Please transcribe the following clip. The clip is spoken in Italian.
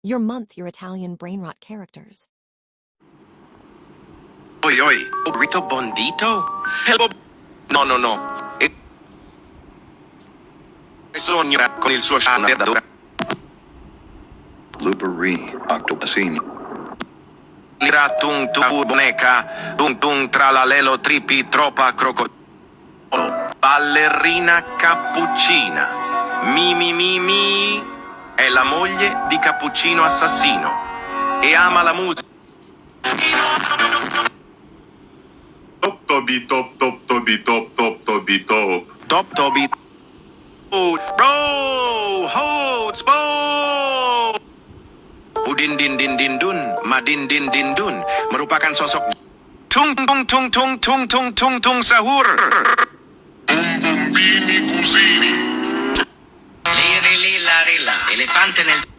Your month, your Italian brainrot characters. Oi, oi, burrito bondito? Hello. No, no, no. E sogna con il suo shanadora. Blueberry, octopusini. Lira tung tu boneca, tung tung tralalelo tripi troppa croco. Ballerina cappuccina. Mi. È la moglie di Cappuccino Assassino. E ama la musica. Top tobi top top tobi top top tobi top. Top Toby. Oh, bro, hold, spo. Udin din dun, madin din dun, merupakan sosok tung sahur. Bambini cusini. Liri lilla rilla, elefante nel